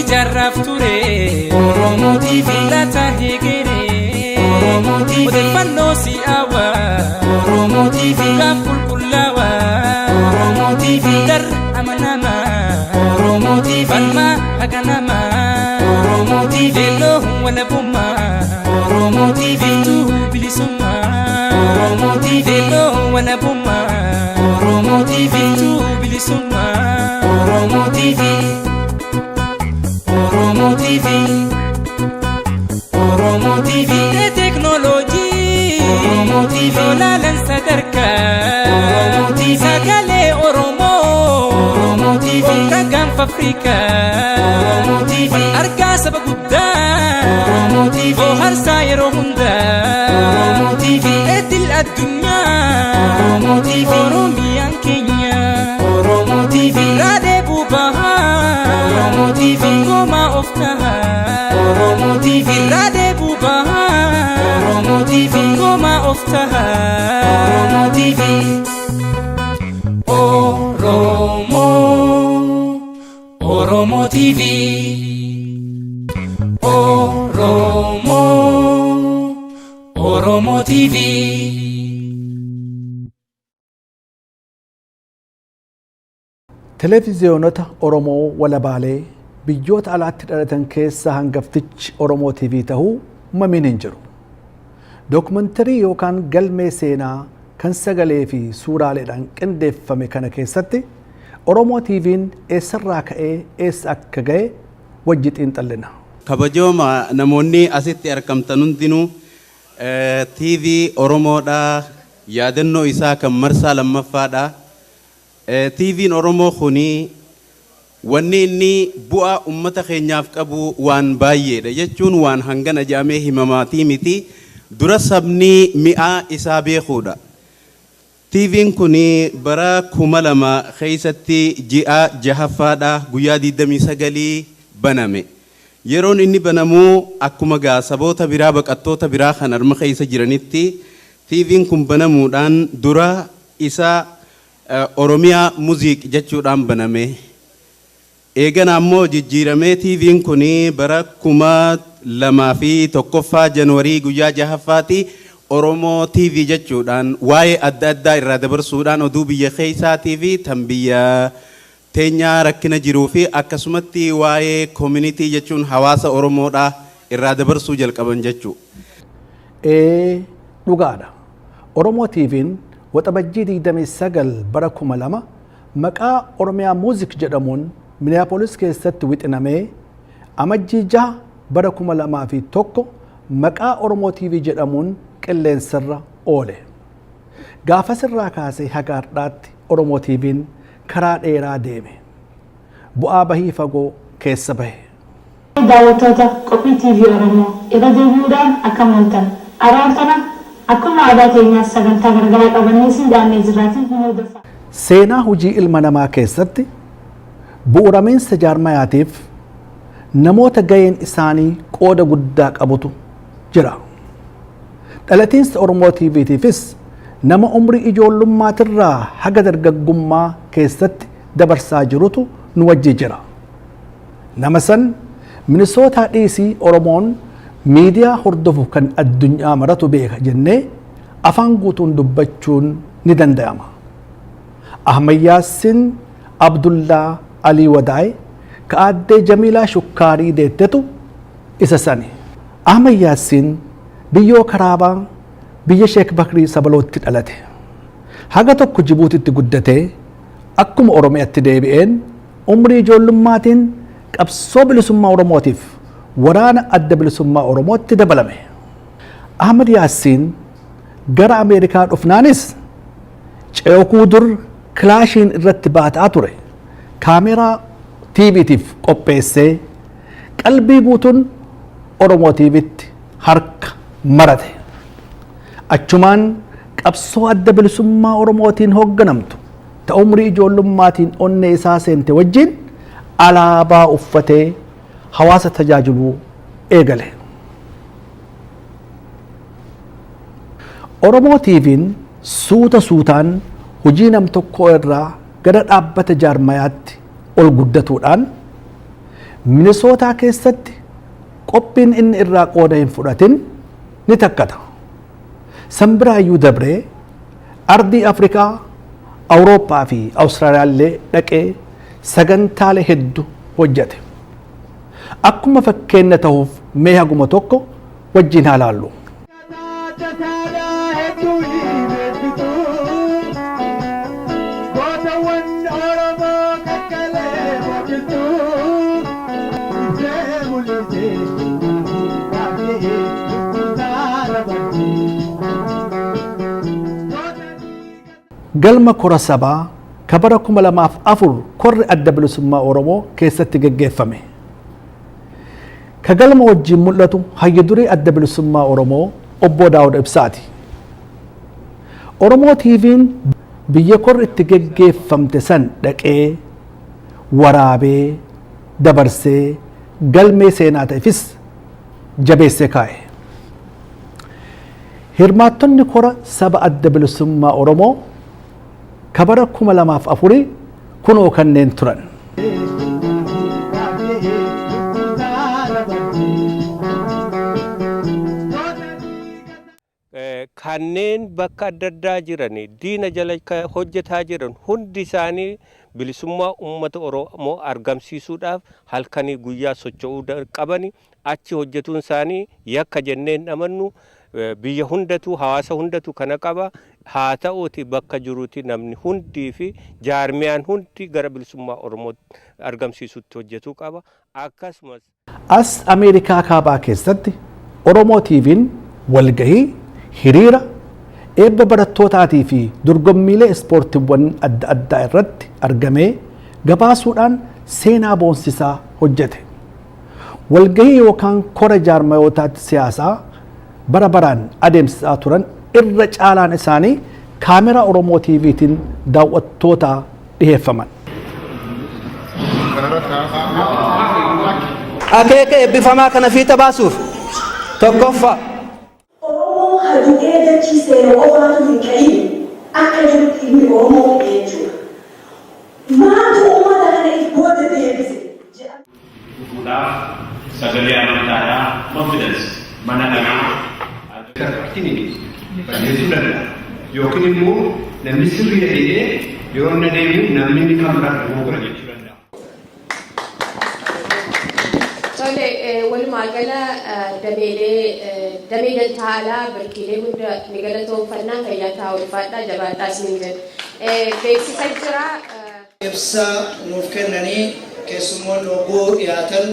Ijarraaf ture Oromo TV laata heegere Oromo TV odeeffannoo si'aawaa Oromo TV kan qulqullaawaa Oromo TV dar amanamaa Oromo TV falmaa haganamaa Oromo TV leelloo walabummaa Oromo TV tuu bilisummaa Oromo TV leelloo walabummaa Oromo TV tuu bilisummaa Oromo TV Oromo TV Oromo TV technology Oromo TV Lolalan sadarka Oromo TV Sagale Oromo Oromo TV Kagam Afrika Oromo TV Arga sabagudda Oromo TV Harsa yero hunda Oromo TV Edil adunya Oromo TV Oromia Kenya Oromo TV Rade bubaha Oromo TV Goma oftaha Oromo TV Rade bubaha Oromo TV Goma oftaha Oromo TV Oromo TV Oromo TV Televiziyoonota Oromoo walabaalee biyyoota alaatti dhalatan keessa hangaftichi Oromoo TV ta'uu mamiin hin jiru. Dookumantarii yookaan galmee seenaa kan sagalee fi suuraaleedhaan qindeeffame kana keessatti Oromoo TV'n eessarraa ka'ee eessa akka ga'e wajji xiinxallina. Kabajooma namoonni asitti argamtan hundinuu TV Oromoodhaa yaadannoo isaa kan marsaa lammaffaadhaa. TV'n Oromoo kuni wanni inni bu'aa ummata keenyaaf qabu waan baay'eedha jechuun waan hangana jaamee himamaatii miti dura sabni mi'aa isaa beekuudha. TV'n kuni bara 2000 keessatti ji'a jahaffaadha guyyaa 29 baname. Yeroon inni banamuu akkuma saboota biraa baqattoota biraa kan arma keessa jiranitti TV'n kun banamuudhaan dura isa Oromia music jechuudhaan baname. Eegana ammoo jijjiiramee TV'n kuni bara 2001 Januwarii guyyaa jahaffaati Oromo TV jechuudhaan waa'ee adda addaa irraa dabarsuudhaan oduu biyya keessaatii fi tan biyya teenyaa rakkina jiruu fi akkasumatti waa'ee community jechuun hawaasa Oromoodhaa irraa dabarsuu jalqaban jechuu. Dhugaadha. Oromo TV'n waxabajjii 29 bara 2000 maqaa Oromia Music jedhamuun Minneapolis keessatti wixinamee amajjii 6 bara 2001 maqaa Oromo TV jedhamuun qilleensarra oole. Gaafasirraa kaasee haga har'aatti Oromo TV'n karaa dheeraa deeme. Bu'aa bahii fagoo keessa bahe. Daawwattoota qophii TV Oromoo irra deebi'uudhaan akka amantan araartana akkuma aadaa keenyaas sagantaa gargaraa qabannee siin daannee jiraatiin hin hordofaa. Seenaa hojii ilma namaa keessatti bu'uuramiinsa jaarmayaatiif namoota ga'een isaanii qooda guddaa qabutu jira. Dhalatiinsa Oromoo TV'tiifis nama umrii ijoollummaatiirraa haga dargaggummaa keessatti dabarsaa jirutu nu wajji jira. Nama san Minisootaa dhiisii Oromoon miidiyaa hordofu kan addunyaa maratu beeka jennee afaan guutuun dubbachuun ni danda'ama. Ahmad Yaasin Abdullaa Alii Wadaay ka addee Jamiilaa Shukkaarii deettetu isa sani. Ahmad Yaasin biyyoo Karaabaa biyya Sheek Bakrii Sabalootti dhalate. Haga tokko Jibuutitti guddatee akkuma Oromiyaatti deebi'een umrii ijoollummaatiin qabsoo bilisummaa Oromootiif waraana adda bilisummaa Oromootti dabalame. Ahmad Yaasin gara Ameerikaa dhufnaanis ceekuu dur kilaashiin irratti baataa ture. Kaameraa TV'tiif qopheessee qalbii guutuun Oromoo TV'tti harka marate. Achumaan qabsoo adda bilisummaa Oromootiin hoogganamtu ta umrii ijoollummaatiin onnee isaa seente wajjin alaabaa uffatee hawaasa tajaajiluu eegale. Oromoo TV'n suuta suutaan hojii nam tokkoo irraa gara dhaabbata jaarmayaatti ol guddatuudhaan Minisootaa keessatti qophiin inni irraa qooda hin fudhatin ni takkata. Sanbiraayyuu dabree ardii Afrikaa, Awurooppaa fi Awustiraaliyaallee dhaqee sagantaalee hedduu hojjete. Akkuma fakkeenya ta'uuf mee haguma tokko wajjin haa laallu. Galma kora sabaa kabara 2004 korri adda bilisummaa Oromoo keessatti geggeeffame. Ka galma wajjin mul'atu hayya durii adda bilisummaa Oromoo obbo Daawud Ibsaati. Oromoo TV'n biyya korri itti geggeeffamte san dhaqee waraabee dabarsee galmee seenaa ta'eefis jabeessee kaa'e. Hirmaattonni kora saba adda bilisummaa Oromoo kabara 2004 kunoo kanneen turan. Kanneen bakka adda addaa jiran diina jala hojjetaa jiran hundi isaanii bilisummaa uummata Oromoo argamsiisuudhaaf halkanii guyyaa socho'uu qaban achi hojjetuun isaanii yakka jenneen amannu. Biyya hundatu hawaasa hundatu kana qaba. Haa ta'uuti bakka jiruuti namni hundii fi jaarmiyaan hundi gara bilisummaa Oromoo argamsiisutti hojjetuu qaba. Akkasumas as Ameerikaa kaabaa keessatti Oromoo TV'n walgahii, hiriira, eebba barattootaa fi dorgommiilee ispoortiiwwan adda addaa irratti argamee gabaasuudhaan seenaa boonsisaa hojjete. Walgahii yookaan kora jaarmayootaatti siyaasaa bara baraan adeemsisaa turan irra caalaan isaanii kaameraa Oromoo TV'tiin daawwattoota dhiheeffaman. Akeeka eebbifamaa kana fiixa baasuuf tokkoffaa. Oromoo hadu'ee dachii seenaa qofaatu hin qabiin akka jirutti inni Oromoo jechuudha. Maaltu uummata kana booda deebise? Fuudhaaf sagalee amantaadhaa confidence mana dhagaa. Balleessuu danda'a. Yookiin immoo namni sirrii ta'ee yoo inni deemu namni kan biraa dhaguu godha jechuu danda'a. Tole walumaa gala damee dantaalaa bakkeelee hunda ni galatoomfannaa fayyaa ta'aa ulfaadhaa jabaadhaas ni jedhu. Beeksisa jira. Ibsa nuuf kennanii keessummoonni oguu dhiyaatan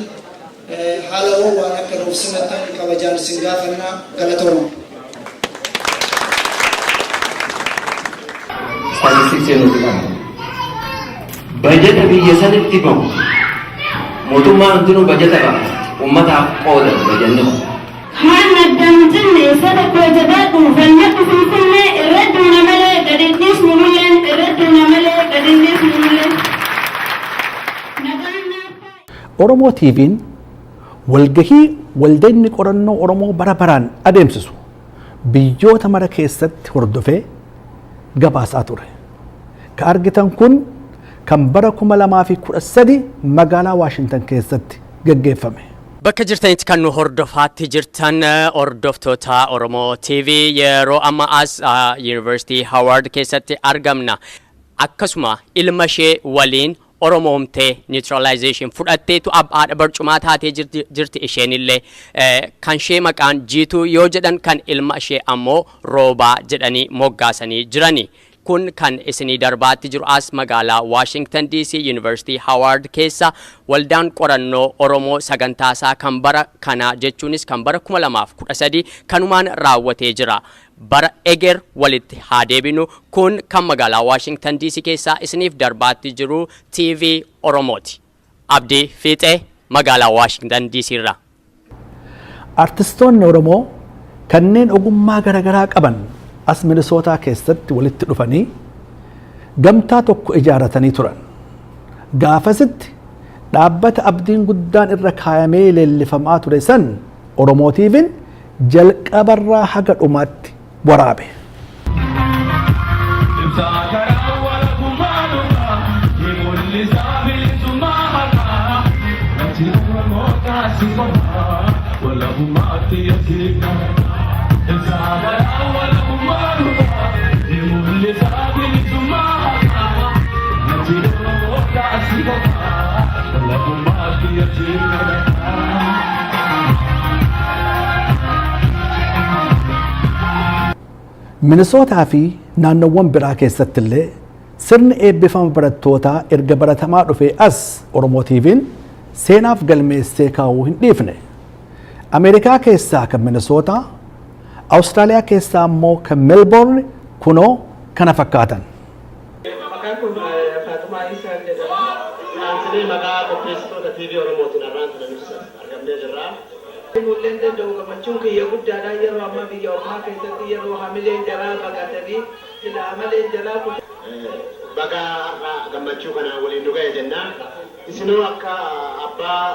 haala waan akka nuuf simatan kabajaan isin gaafannaa galatooma. Bajeta biyya sanitti bahu mootummaan hundinuu bajeta qaba uummataaf qooda bajanne kaan addamtinne isa tokko jabaadhu falmadhu finfinnee irra duuna malee gadinnis nu mul'en irra duuna malee gadinnis nu mul'en. Oromoo TV'n walgahii waldeenni qorannoo Oromoo bara baraan adeemsisu biyyoota mara keessatti hordofee gabaasaa ture. Ka argitan kun kan bara 2013 magaalaa Waashingtan keessatti gaggeeffame. Bakka jirtanitti kan nu hordofaatti jirtan hordoftoota Oromoo TV yeroo amma as University Howard keessatti argamna. Akkasuma ilma ishee waliin Oromoomtee neutralization fudhatteetu abbaadha barcumaa taatee jirti isheenillee kan ishee maqaan jiituu yoo jedhan kan ilma ishee ammoo roobaa jedhanii moggaasanii jirani. Kun kan isinii darbaatti jiru as magaalaa Washington DC University Howard keessa waldaan qorannoo Oromoo sagantaasaa kan bara kana jechuunis kan bara 2013 kanumaan raawwatee jira. Bara eger walitti haa deebinu kun kan magaalaa Washington DC keessa isiniif darbaatti jiru TV Oromooti. Abdii Fiixee magaalaa Washington DC irraa. Artistoonni Oromoo kanneen ogummaa garaagaraa qaban as Minisootaa keessatti walitti dhufanii gamtaa tokko ijaaratanii turan. Gaafasitti dhaabbata abdiin guddaan irra kaayamee leellifamaa ture san Oromoo TV'n jalqabarraa haga dhumaatti waraabe. Minisootaa fi naannoowwan biraa keessatti illee sirni eebbifama barattootaa erga baratamaa dhufee as Oromoo TV'n seenaaf galmeessee kaa'uu hin dhiifne. Ameerikaa keessaa kan Minisootaa, Awustiraaliyaa keessaa immoo kan Melbourne kunoo kana fakkaatan. Maqaan kun Faatumaa Isaan jedhama. Saansinee maqaa qopheessitoota TV Oromootiin irraan turan argamnee jirra. Mul'een danda'u gammachuun kiyya guddaadha yeroo ammaa biyya ormaa keessatti yeroo hamileen jalaa baqatanii sila amaleen jalaa baga gammachuu kana waliin nu ga'e jenna. Isinoo akka abbaa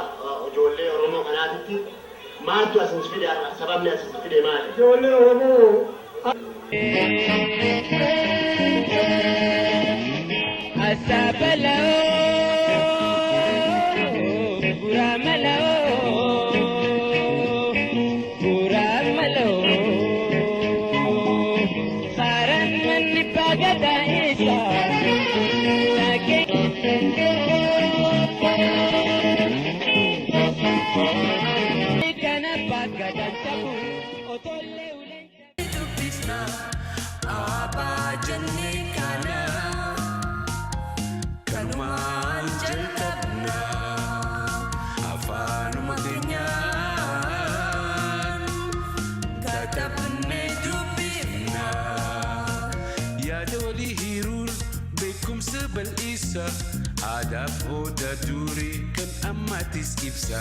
ijoollee Oromoo kanaatitti maaltu asin fide sababni asin fide maali? Ijoollee Oromoo Asabala Guramala Adab hoda duri kan ammatis ibsa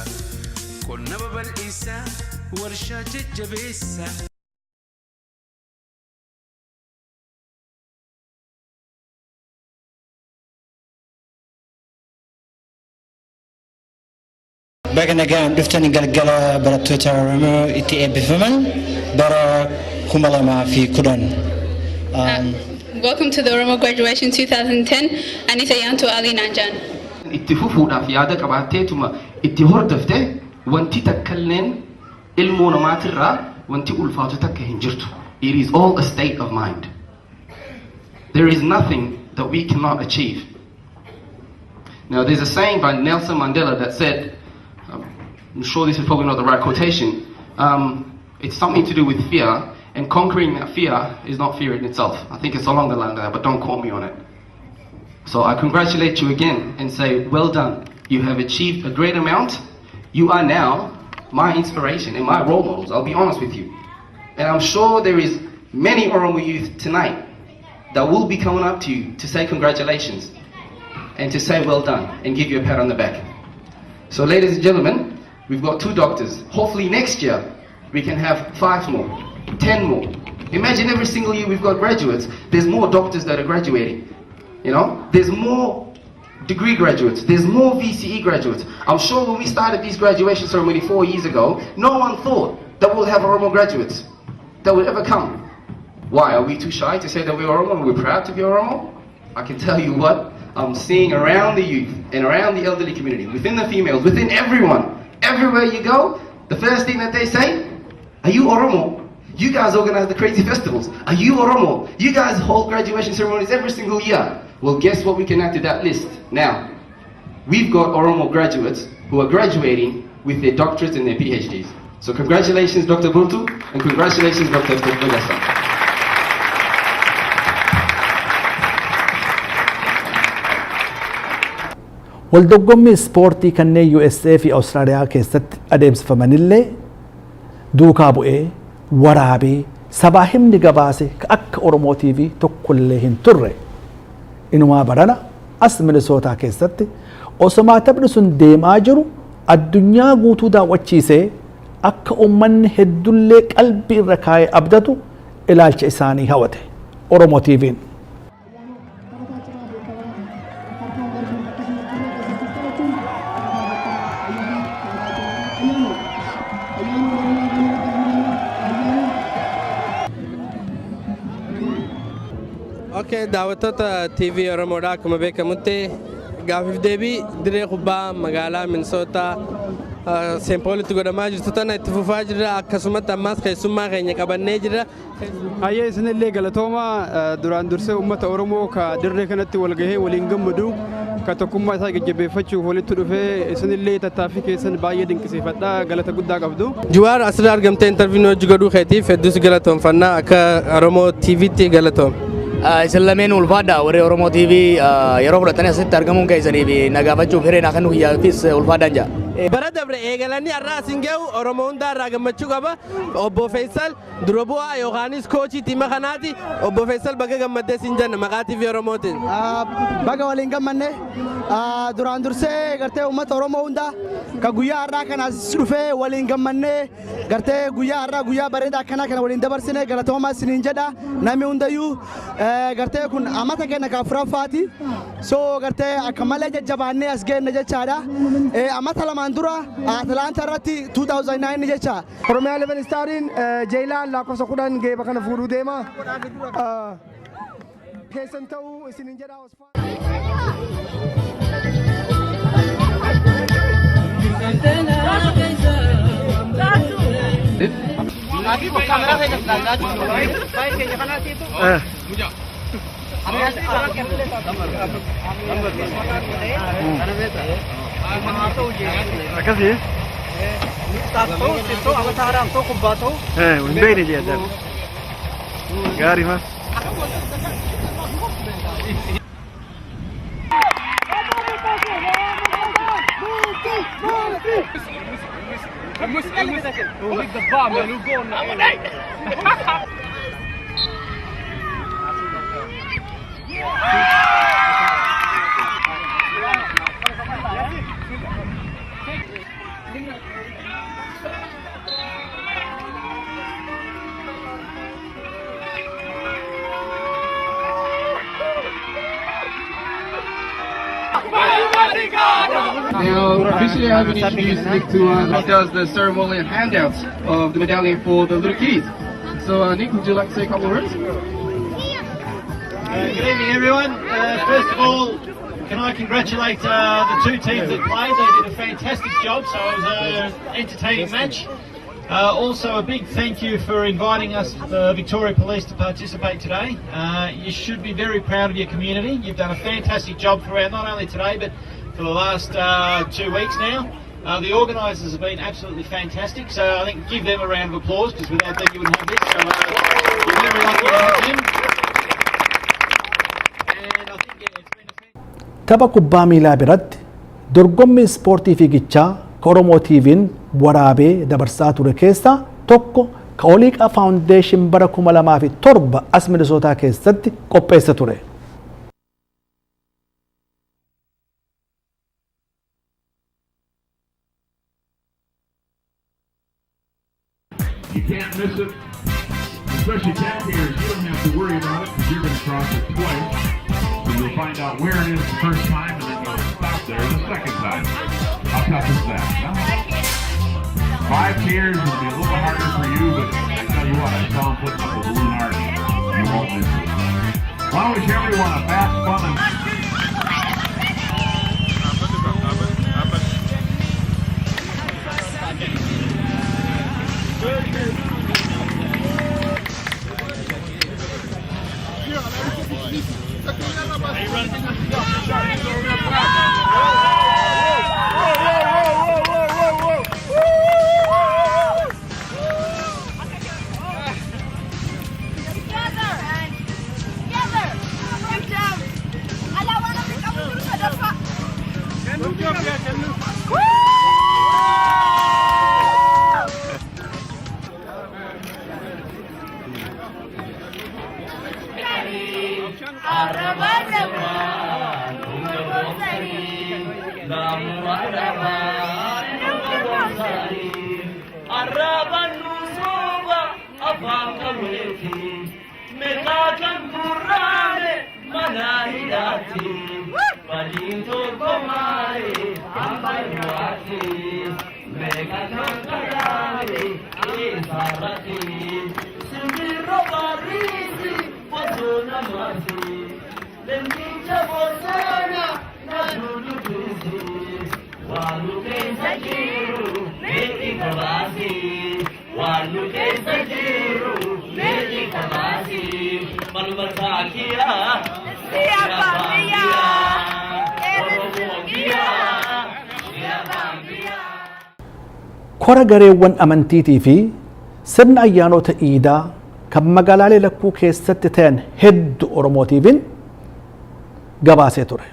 qonna babal'isa warshaa jajjabeessa. Baga nagaan dhuftanii galgala barattoota Oromoo itti eebbifaman bara 2010. Welcome to the Oromo graduation 2010. Anita Yanto Ali Nanjan. Itti fufuudhaaf yaada qabaatteetuma itti hordofte wanti takkalleen ilmoo namaatirraa wanti ulfaatu takka hin jirtu. It is all a state of mind. There is nothing that we cannot achieve. Now there's a saying by Nelson Mandela that said, I'm sure this is probably not the right quotation, it's something to do with fear. And conquering that fear is not fear in itself. I think it's along the line there, but don't quote me on it. So I congratulate you again and say, well done. You have achieved a great amount. You are now my inspiration and my role models, I'll be honest with you. And I'm sure there is many Oromo youth tonight that will be coming up to you to say congratulations and to say well done and give you a pat on the back. So ladies and gentlemen, we've got 2 doctors. Hopefully next year we can have 5 more. 10 more. Imagine every single year we've got graduates. There's more doctors that are graduating. You know, there's more degree graduates. There's more VCE graduates. I'm sure when we started this graduation ceremony 4 years ago, no one thought that we'll have Oromo graduates that would ever come. Why? Are we too shy to say that we're Oromo and we're proud to be Oromo? I can tell you what I'm seeing around the youth and around the elderly community, within the females, within everyone. Everywhere you go, the first thing that they say, are you Oromo? You guys organize the crazy festivals. Are you Oromo? You guys hold graduation ceremonies every single year. Well, guess what we can add to that list? Now, we've got Oromo graduates who are graduating with their doctorates and their PhDs. So congratulations, Dr. Buntu, and congratulations, Dr. Nagasa. Waldorgommii ispoortii kanneen USA fi Awustiraaliyaa keessatti adeemsifamanillee duukaa bu'ee waraabee sabaa himni gabaase akka Oromoo TV tokkollee hin turre. Inumaa barana as Minisootaa keessatti osoo taphni sun deemaa jiru addunyaa guutuu daawwachiisee akka uummanni heddullee qalbii irra kaa'ee abdatu ilaalcha isaanii hawate Oromoo TV'n. Okay, daawwattoota TV Oromoodhaa akkuma beekamutti gaafiif deebii diree kubbaa magaalaa Minisootaa sempoolitti godhamaa jirtu tana itti fufaa jirra akkasumatti ammaas keessummaa keenya qabannee jirra. Hayyee isinillee galatooma duraan dursee uummata Oromoo ka dirree kanatti wal gahee waliin gammadu ka tokkummaa isaa jajjabeeffachuuf walitti dhufee isinillee tattaaffii keessan baay'ee dinqisiifadha galata guddaa qabdu. Juwaar asirraa argamtee interviin hojii godhuu keetiif hedduus galatoomfannaa akka Oromoo TV'tti galatoom. Isin lameen ulfaadha warri Oromoo TV yeroo fudhatanii asitti argamuun keessanii fi nagaafachuuf hireen akka nu hiyyaafis ulfaadhaan jira. Bara dabre eegalanii har'a asin gahu Oromoo hundaa irraa gammachuu qaba. Obbo Faisal dura bu'aa yookaanis koochii tiima kanaati. Obbo Faisal baga gammaddee siin jenna maqaa TV Oromootiin. Baga waliin gammanne duraan dursee gartee uummata Oromoo hundaa ka guyyaa har'aa kanaas dhufee waliin gammannee gartee guyyaa har'aa guyyaa bareedaa akkanaa kana waliin dabarsine galatoomaa isiniin jedha namni hundayyuu gartee kun amata kenna ka afuraffaati. So gartee akka malee jajjabaannee as geenna jechaadha. Amata lamaan dura Atlanta irratti 2009 jecha Oromiyaa 11 Stariin Jeelaan lakkoofsa 10 geeba kana fuudhuu deema. Keessan ta'uu isiniin jedha. Akkasii? Taatoo, sittoo, amataadhaan tokko baatoo. Hin beekne jedhan. Gaarii ma. Now, officially I haven't introduced Nick to who does the ceremony and handouts of the medallion for the little kids. So Nick, would you like to say a couple of words? Good evening everyone. First of all, can I congratulate the two teams that played. They did a fantastic job, so it was an entertaining match. Also a big thank you for inviting us, the Victoria Police, to participate today. You should be very proud of your community. You've done a fantastic job throughout, not only today but for the last 2 weeks now. The organisers have been absolutely fantastic, so I think give them a round of applause, because without them you wouldn't have this. So you're very lucky to have them. And I think it's been Tapha kubbaa miilaa biratti dorgommii ispoortii fiigichaa ka Oromoo TV'n waraabee dabarsaa ture keessaa tokko ka Oliiqaa Faawundeeshin bara 2007 as Minisootaa keessatti qopheessa ture. You can't miss it, especially taxpayers. You don't have to worry about it because you're going to cross it twice. So you'll find out where it is the first time and then you'll stop there the second time. How tough is that? Well, 5 tiers will be a little harder for you, but I tell you what, I saw them putting up a balloon arch. You won't miss it. Well, I wish everyone a fast, fun, and Walu pensa giro Kora gareewwan amantiitii fi sirna ayyaanota iidaa kan magaalaalee lakkuu keessatti ta'an hedduu Oromoo TV'n gabaasee ture.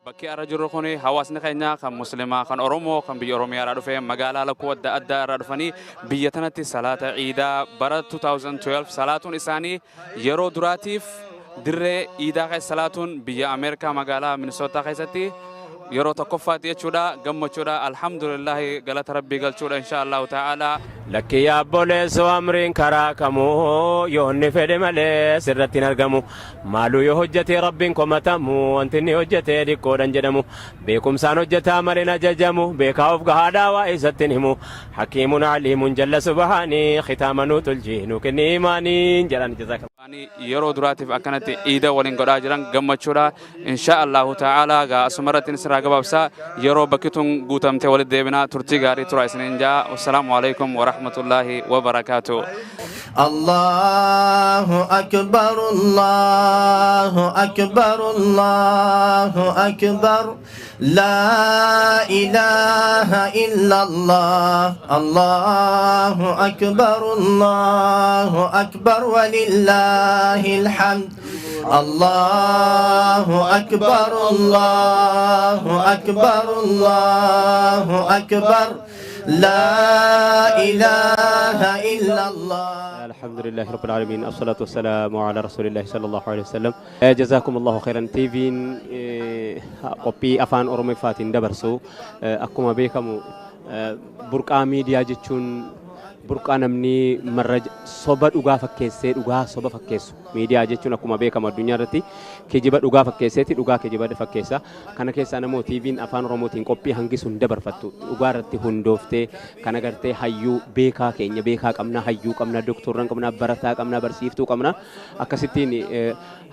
Bakki arra jirru kun hawaasni keenya kan muslimaa kan Oromoo kan biyya Oromiyaa irraa dhufe magaalaa lakkuu adda addaa irraa dhufanii biyya tanatti salaata iidaa bara 2012 salaatuun isaanii yeroo duraatiif dirree iidaa keessa salaatuun biyya Ameerikaa magaalaa Minnesota keessatti yeroo tokkoffaatti jechuudha gammachuudha alhamdulillah galata rabbii galchuudha inshallah ta'ala. Lakki yaabboleessoo amriin karaa kamuu yoonni fedhe malee sirratti hin argamu maaluu yoo hojjetee rabbiin komatamu wanti inni hojjetee dhiqqoodhan jedhamu beekumsaan hojjetaa maleen ajajamu beekaa of gahaadhaa waa isatti himu hakiimun aliimun jalla subhaanii khitaamanuu tuljiinuu kenni imaaniin jedhan jazaakalla. Yeroo duraatiif akkanatti iida waliin godhaa jiran gammachuudha inshallah ta'ala gaa asumarratti israa gabaabsaa yeroo bakkituun guutamtee walitti deebinaa turtii gaarii tura isiniin jaa wassalaamu alaikum wa rahmatullahi wa barakatuh. Allahu akbar Allahu akbar Allahu akbar la ilaha illallah Allahu akbar Allahu akbar walillahil hamd Allahu akbar Allahu akbar Allahu akbar لا إله إلا الله. الحمد لله رب العالمين الصلاة والسلام على رسول الله صلى الله عليه وسلم. جزاكم الله خيرا. تيفين قبي أفان أورومي فاتين دبرسو أكما بيكم برقا ميديا جتشون burqaa namni marraja soba dhugaa fakkeessee dhugaa soba fakkeessu miidiyaa jechuun akkuma beekamu addunyaa irratti kijiba dhugaa fakkeesseeti dhugaa kijiba fakkeessa kana keessaa namoo TV'n afaan Oromootiin qophii hangisuun dabarfattu dhugaa irratti hundooftee kana gartee hayyuu beekaa keenya beekaa qabna hayyuu qabna doktorran qabna barataa qabna barsiiftuu qabna akkasittiin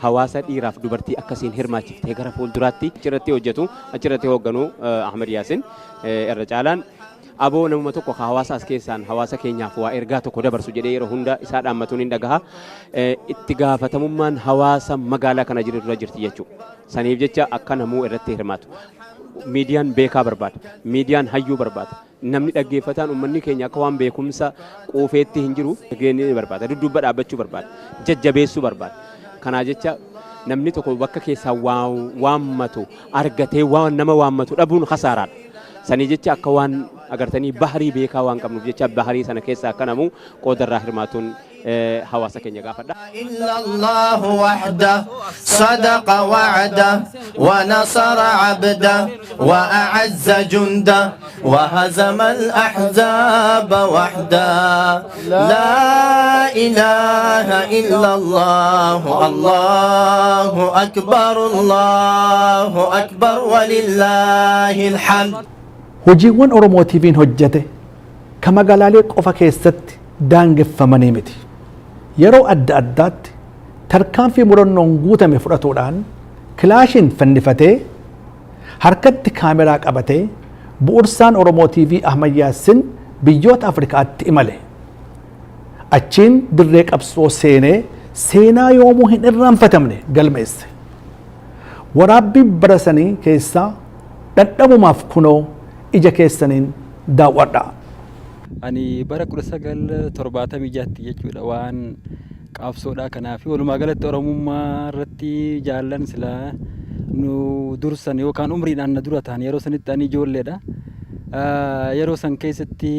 hawaasa dhiiraaf dubartii akkasiin hirmaachiftee gara fuulduraatti achirratti hojjetu achirratti hoogganu Ahmed Yaasin irra caalaan aboo namuma tokko hawaasa as keessaan hawaasa keenyaaf waa ergaa tokko dabarsu jedhee yeroo hunda isaa dhaammatuun hin dhagaha itti gaafatamummaan hawaasa magaalaa kana jirurra jirti jechuudha. Saniif jecha akka namuu irratti hirmaatu. Miidiyaan beekaa barbaada. Miidiyaan hayyuu barbaada. Namni dhaggeeffataan uummanni keenya akka waan beekumsa quufeetti hin jiru dhageenye barbaada. Dudduuba dhaabbachuu barbaada. Jajjabeessuu barbaada. Kanaa jecha namni tokko bakka keessaa waammatu argatee waan nama waammatu dhabuun khasaaraadha. Sanii jecha akka waan agartanii baharii beekaa waan qabnuuf jecha baharii sana keessa akka namu qoodarraa hirmaatuun hawaasa keenya gaafadha. إلا الله وحده صدق وعده ونصر عبده وأعز جنده وهزم الأحزاب وحده لا إله إلا الله الله أكبر الله أكبر ولله الحمد. Hojiiwwan Oromoo TV'n hojjete kan magaalaalee qofa keessatti daangeffamanii miti. Yeroo adda addaatti tarkaanfii murannoon guutame fudhatuudhaan kilaashiin fannifatee harkatti kaameraa qabatee bu'uursaan Oromoo TV Ahmed Yaasin biyyoota Afrikaatti imale. Achiin dirree qabsoo seenee seenaa yoomuu hin irraanfatamne galmeesse. Waraabbii bara sanii keessaa dhadhabumaaf kunoo ija keessaniin daawwadha. Ani bara 1976 jechuudha waan qabsoodhaa kanaaf walumaa galatti Oromummaa irratti jaallan silaa nu dursan yookaan umriidhaan na dura ta'an yeroo sanitti ani ijoolleedha. Yeroo san keessatti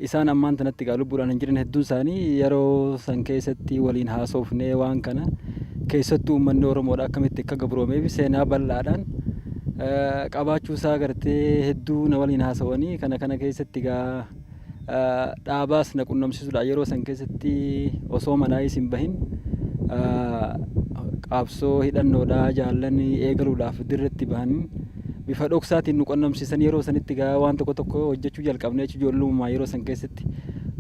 isaan ammaan tanatti gaa lubbuudhaan hin jiran hedduun isaanii yeroo san keessatti waliin haasofnee waan kana keessattuu uummanni Oromoodha akkamitti akka gabroomeef seenaa bal'aadhaan qabaachuu isaa gartee hedduu na waliin haasawanii kana keessatti gaa dhaabaas na qunnamsiisuudha yeroo san keessatti osoo manaayis hin bahin qabsoo hidhannoodha jaallan eegaluudhaaf dirretti bahan bifa dhoksaatiin nu qunnamsiisan yeroo sanitti gaa waan tokko hojjechuu jalqabnee ijoollummaa yeroo san keessatti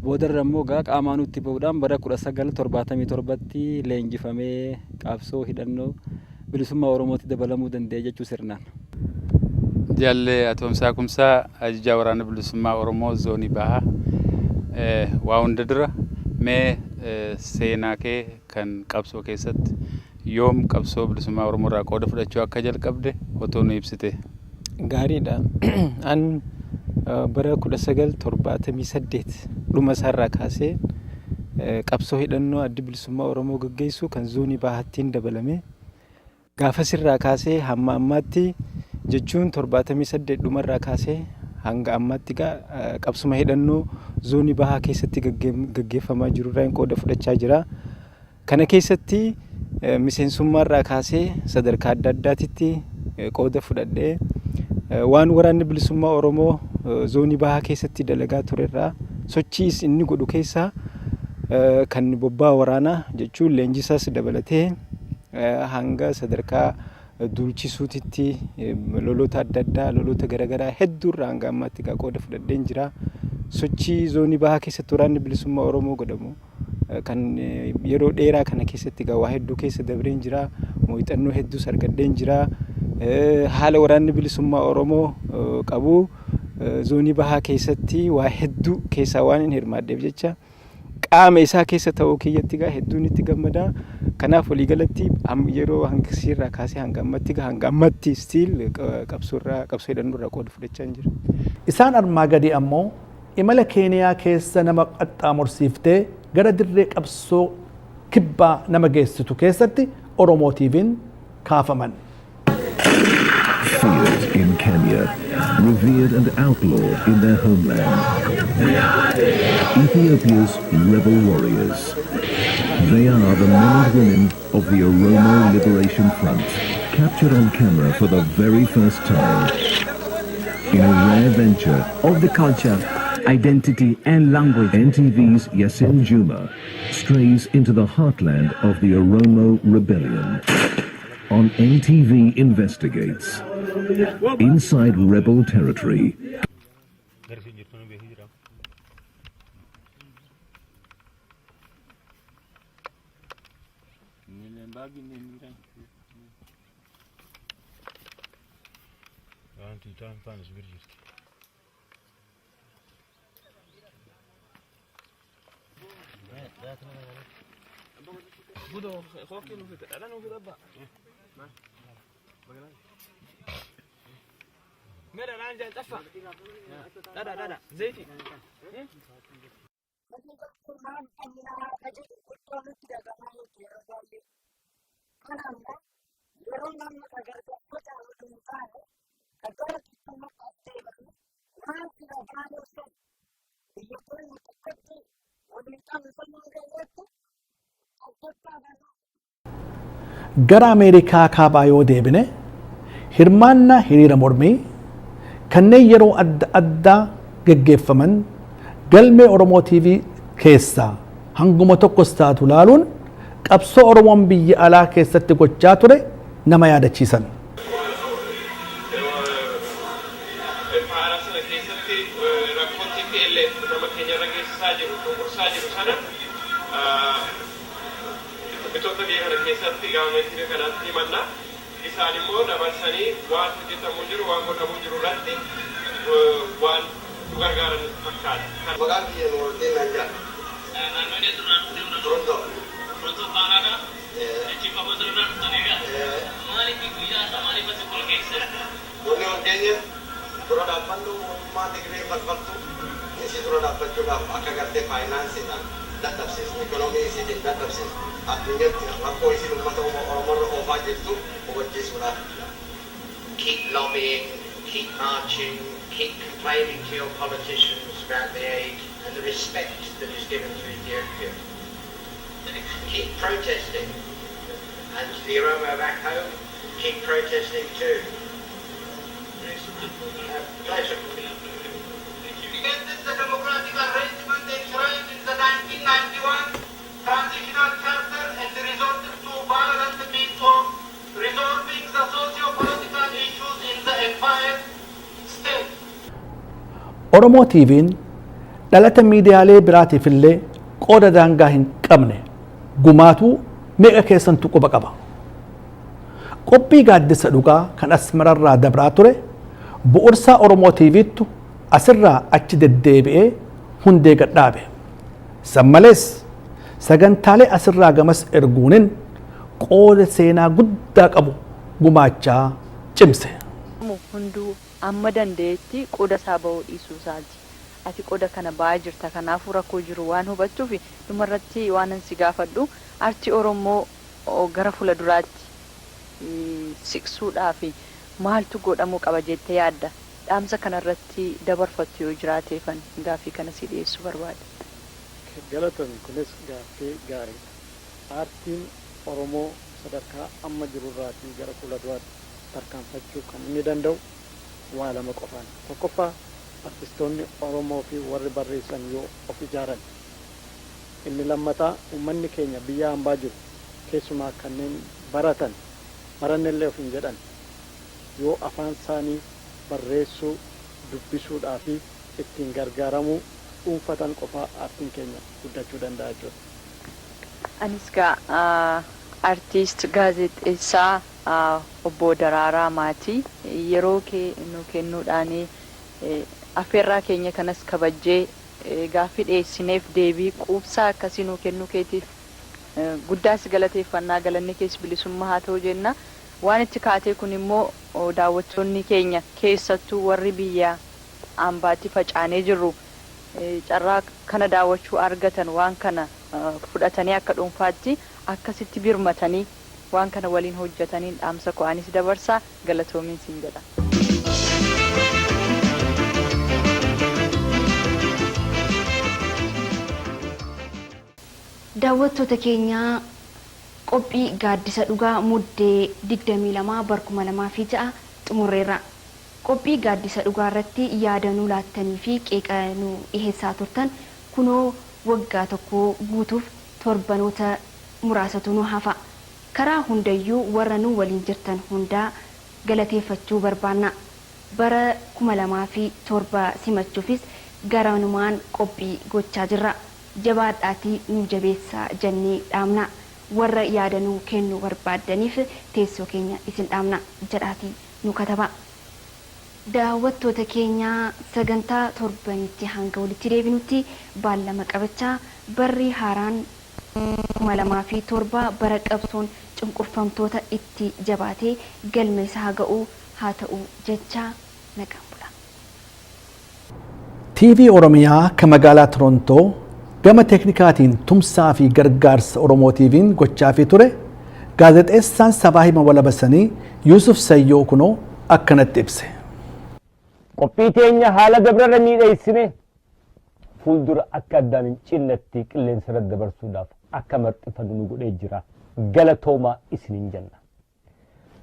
boodarra immoo gaa qaamaa nutti bahuudhaan bara 1977tti leenjifamee qabsoo hidhannoo bilisummaa Oromootti dabalamuu danda'e jechuu sirnaan. Jaallee Atoomsaa Kumsaa ajajaa waraana bilisummaa Oromoo zoonii bahaa waa hunda dura mee seenaa kee kan qabsoo keessatti yoom qabsoo bilisummaa Oromoo irraa qooda fudhachuu akka jalqabde otoo nu ibsite. Gaariidha. An bara 1978 dhuma isaarraa kaasee qabsoo hidhannoo addi bilisummaa Oromoo gaggeessu kan zoonii bahattiin dabalame gaafasirraa kaasee hamma ammaatti jechuun 78 dhumarraa kaasee hanga ammaatti qabsuma hidhannoo zoonii bahaa keessatti gaggeeffamaa jirurraa qooda fudhachaa jira. Kana keessatti miseensummaarraa kaasee sadarkaa adda addaatitti qooda fudhadhee waan waraanni bilisummaa Oromoo zoonii bahaa keessatti dalagaa turerraa sochiis inni godhu keessaa kan bobbaa waraanaa jechuun leenjisaas dabalatee hanga sadarkaa duulchisuutitti loloota adda addaa loloota garaagaraa hedduurraa hanga ammaatti qooda fudhadheen jira. Sochii zoonii bahaa keessatti waraanni bilisummaa Oromoo godhamu kan yeroo dheeraa kana keessatti waa hedduu keessa dabreen jira. Muuxannoo hedduus argadheen jira. Haala waraanni bilisummaa Oromoo qabu zoonii bahaa keessatti waa hedduu keessaa waan hin hirmaadheef jecha qaama isaa keessa ta'uu kiyyatti hedduun itti gammada. Kanaaf waliigalatti yeroo hangasiirraa kaasee hanga ammatti stiil qabsoo hidhannoorraa qooda fudhachaa jira. Isaan armaa gadi ammoo imala Keeniyaa keessa nama qaxxaamursiiftee gara dirree qabsoo kibbaa nama geessitu keessatti Oromoo TV'n kaafaman. Feared in Kenya, revered and outlawed in their homeland. Ethiopia's rebel warriors. They are the men and women of the Oromo Liberation Front, captured on camera for the very first time. In a rare venture of the culture, identity and language. NTV's Yasin Juma strays into the heartland of the Oromo Rebellion. On NTV Investigates, inside rebel territory. Mera nanja tafa. Dada zaiti. Gara Ameerikaa kaabaa yoo deebine hirmaannaa hiriira mormii kanneen yeroo adda addaa geggeeffaman galmee Oromoo TV keessaa hanguma tokkos taatu laaluun qabsoo Oromoon biyya alaa keessatti gochaa ture nama yaadachiisan. Isaan immoo dabarsanii waan hojjetamuu jiru waan godhamuu jiru irratti waan nu gargaaran fakkaata. Maqaan biyya Noorteen Naanjaa. Naannoo inni duraan deemnu Toronto. Toronto Kaanadaa. Chief of Authority Taniga. Maaliif guyyaa isaa maaliif as ol geesse? Wanni ol keenya dura dhaabbannu mootummaa Tigiree balbaltu isii dura dhaabbachuudhaaf akka gartee faayinaansiidhaan dadhabsiisnu ikoonoomii isiitiin dadhabsiisnu addunyatti rakkoo isiin uummata Oromoo oofaa jirtu hubachiisuudhaaf. Keep lobbying, keep marching, keep complaining to your politicians about the aid and the respect that is given to Ethiopia. Keep protesting, and to the Oromo back home, keep protesting too. Pleasure. The democratic arrangement enshrined in the 1991 Transitional Charter and resorted to violent means of resolving the socio-political issues in the Empire State. Oromoo TV'n dhalata miidiyaalee biraatiif illee qooda daangaa hin qabne gumaatuu meeqa keessantu quba qaba. Qophii gaaddisa dhugaa kan asmararraa dabraa ture bu'ursaa Oromoo TV'ttu asirraa achi deddeebi'ee hundee gadhaabe. San malees sagantaalee asirraa gamas erguunin qooda seenaa guddaa qabu gumaachaa cimse. Hunduu amma dandeetti qooda isaa bahuu dhiisuu isaati. Ati qooda kana ba'aa jirta kanaafuu rakkoo jiru waan hubachuuf dhumarratti waan si gaafadhu artii Oromoo gara fuula duraatti siqsuudhaaf maaltu godhamuu qaba jettee yaadda? Dhaamsa kanarratti dabarfattu yoo jiraateefan gaaffii kana si dhiyeessuu barbaada. Galatoomii kunis gaaffii gaariidha. Aartiin Oromoo sadarkaa amma jirurraatii gara fuula duraatti tarkaanfachuu kan inni danda'u waa lama qofaan. Tokkoffaa artistoonni Oromoo fi warri barreessan yoo of ijaaran. Inni lammataa uummanni keenya biyya hambaa jiru keessumaa kanneen barannellee of hin jedhan yoo afaan isaanii barreessuu dubbisuudhaa fi ittiin gargaaramuu dhuunfatan qofaa aartiin keenya guddachuu danda'a jechuudha. Anis artiist gaazexeessaa obbo Daraaraa Maatii yeroo nu kennuudhaan affeerraa keenya kanas kabajjee gaaffii dhiyeessineef deebii quubsaa akkasii nu kennuu keetiif guddaas galateeffannaa galanni kees bilisummaa haa ta'u jenna. Waan itti kaatee kun immoo daawwattoonni keenya keessattuu warri biyya ambaatti facaanee jirru carraa kana daawwachuu argatan waan kana fudhatanii akka dhuunfaatti akkasitti birmatanii waan kana waliin hojjetaniin dhaamsa koo anis dabarsaa galatoomiin siin jedha. Daawwattoota keenya qophii gaaddisa dhugaa muddee 22 barkuma 2006 xumurreerra. Qophii gaaddisa dhugaa irratti yaadanuu laattanii fi qeeqanuu dhiheessaa turtan kunoo waggaa tokko guutuuf torbanoota muraasatu nu hafa. Karaa hundayyuu warra nu waliin jirtan hundaa galateeffachuu barbaanna. Bara 2007 simachuufis garanumaan qophii gochaa jirra. Jabaadhaatii nu jabeessaa jennee dhaamna. Warra yaadanuu kennuu barbaadaniif teessoo keenya isin dhaamna jedhaatii nu kataba. Daawwattoota keenya sagantaa torbanitti hanga walitti deebinutti baallama qabachaa barri haaraan 2007 bara qabsoon cunqurfamtoota itti jabaatee galma isaa ga'uu haa ta'u jecha nagaan bula. TV Oromiyaa kan magaalaa Torontoo gama teeknikaatiin tumsaa fi gargaarsa Oromoo TV'n gochaa fi ture gaazexeessaan sabaa hima walabasanii Yuusuf Sayyoo kunoo akkanatti ibse. Qophii teenya haala gabrarra miidheessine fuuldura akka addaan hin cinnetti qilleensa irra dabarsuudhaaf akka marxifannu nu godhee jira. Galatoomaa isiniin jenna.